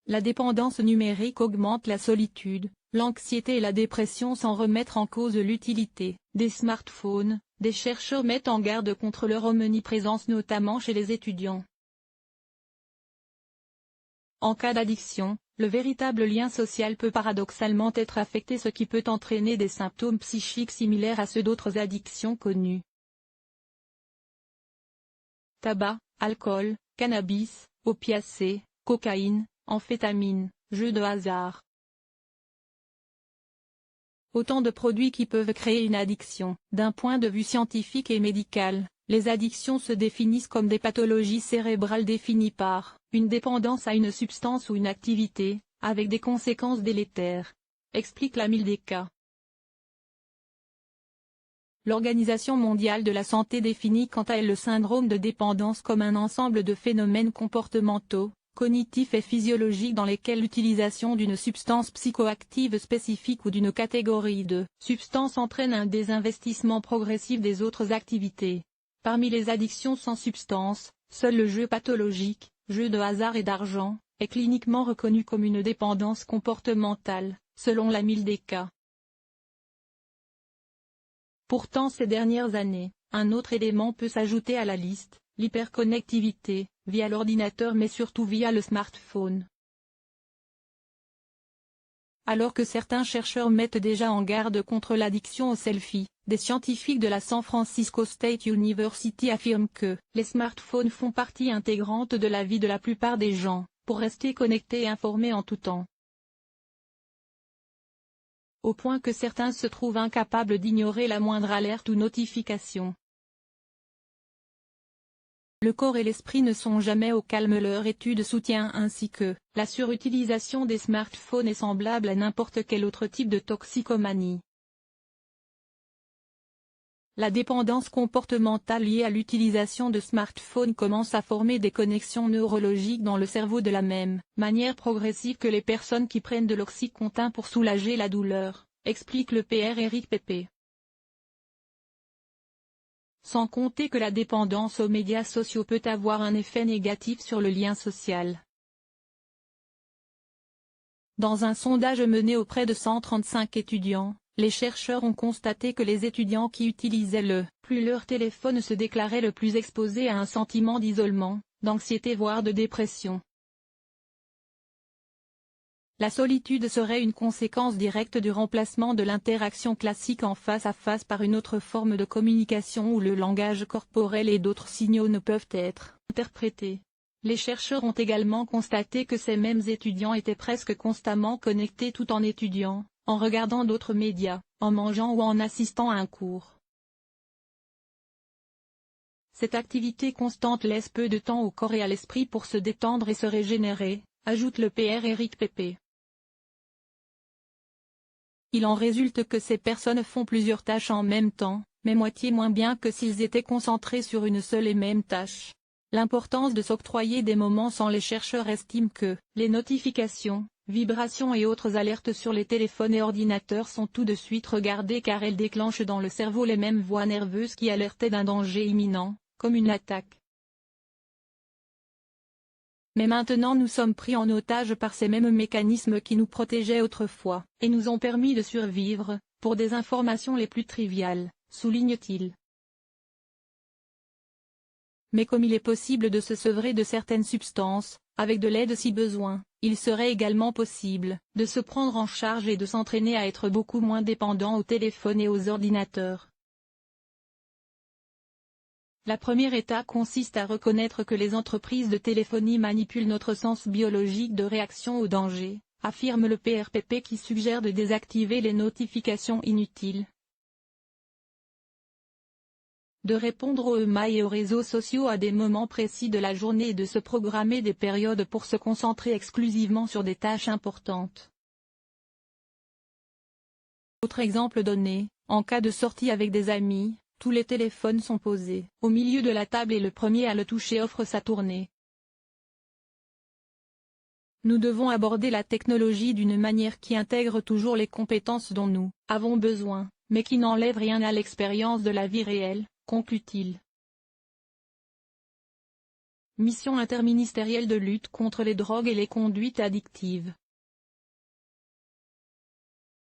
La dépendance numérique augmente la solitude, l'anxiété et la dépression sans remettre en cause l'utilité des smartphones. Des chercheurs mettent en garde contre leur omniprésence notamment chez les étudiants. En cas d'addiction, le véritable lien social peut paradoxalement être affecté, ce qui peut entraîner des symptômes psychiques similaires à ceux d'autres addictions connues. Tabac, alcool, cannabis, opiacés, cocaïne, amphétamines, jeux de hasard. Autant de produits qui peuvent créer une addiction. D'un point de vue scientifique et médical, les addictions se définissent comme des pathologies cérébrales définies par une dépendance à une substance ou une activité, avec des conséquences délétères, explique la Mildeca. L'Organisation mondiale de la santé définit quant à elle le syndrome de dépendance comme un ensemble de phénomènes comportementaux, cognitifs et physiologiques dans lesquels l'utilisation d'une substance psychoactive spécifique ou d'une catégorie de substances entraîne un désinvestissement progressif des autres activités. Parmi les addictions sans substance, seul le jeu pathologique, jeu de hasard et d'argent, est cliniquement reconnu comme une dépendance comportementale, selon la Mildeca. Pourtant ces dernières années, un autre élément peut s'ajouter à la liste, l'hyperconnectivité, via l'ordinateur mais surtout via le smartphone. Alors que certains chercheurs mettent déjà en garde contre l'addiction aux selfies, des scientifiques de la San Francisco State University affirment que les smartphones font partie intégrante de la vie de la plupart des gens, pour rester connectés et informés en tout temps. Au point que certains se trouvent incapables d'ignorer la moindre alerte ou notification. Le corps et l'esprit ne sont jamais au calme. Leur étude soutient ainsi que la surutilisation des smartphones est semblable à n'importe quel autre type de toxicomanie. La dépendance comportementale liée à l'utilisation de smartphones commence à former des connexions neurologiques dans le cerveau de la même manière progressive que les personnes qui prennent de l'oxycontin pour soulager la douleur, explique le Pr Eric Pepe. Sans compter que la dépendance aux médias sociaux peut avoir un effet négatif sur le lien social. Dans un sondage mené auprès de 135 étudiants, les chercheurs ont constaté que les étudiants qui utilisaient le plus leur téléphone se déclaraient le plus exposés à un sentiment d'isolement, d'anxiété voire de dépression. La solitude serait une conséquence directe du remplacement de l'interaction classique en face à face par une autre forme de communication où le langage corporel et d'autres signaux ne peuvent être interprétés. Les chercheurs ont également constaté que ces mêmes étudiants étaient presque constamment connectés tout en étudiant, en regardant d'autres médias, en mangeant ou en assistant à un cours. Cette activité constante laisse peu de temps au corps et à l'esprit pour se détendre et se régénérer, ajoute le Pr Eric Pepe. Il en résulte que ces personnes font plusieurs tâches en même temps, mais moitié moins bien que s'ils étaient concentrés sur une seule et même tâche. L'importance de s'octroyer des moments sans. Les chercheurs estiment que les notifications, vibrations et autres alertes sur les téléphones et ordinateurs sont tout de suite regardées car elles déclenchent dans le cerveau les mêmes voies nerveuses qui alertaient d'un danger imminent, comme une attaque. Mais maintenant nous sommes pris en otage par ces mêmes mécanismes qui nous protégeaient autrefois, et nous ont permis de survivre, pour des informations les plus triviales, souligne-t-il. Mais comme il est possible de se sevrer de certaines substances, avec de l'aide si besoin, il serait également possible de se prendre en charge et de s'entraîner à être beaucoup moins dépendant au téléphone et aux ordinateurs. La première étape consiste à reconnaître que les entreprises de téléphonie manipulent notre sens biologique de réaction au danger, affirme le PRPP qui suggère de désactiver les notifications inutiles, de répondre aux emails et aux réseaux sociaux à des moments précis de la journée et de se programmer des périodes pour se concentrer exclusivement sur des tâches importantes. Autre exemple donné, en cas de sortie avec des amis, tous les téléphones sont posés au milieu de la table et le premier à le toucher offre sa tournée. Nous devons aborder la technologie d'une manière qui intègre toujours les compétences dont nous avons besoin, mais qui n'enlève rien à l'expérience de la vie réelle, conclut-il. Mission interministérielle de lutte contre les drogues et les conduites addictives.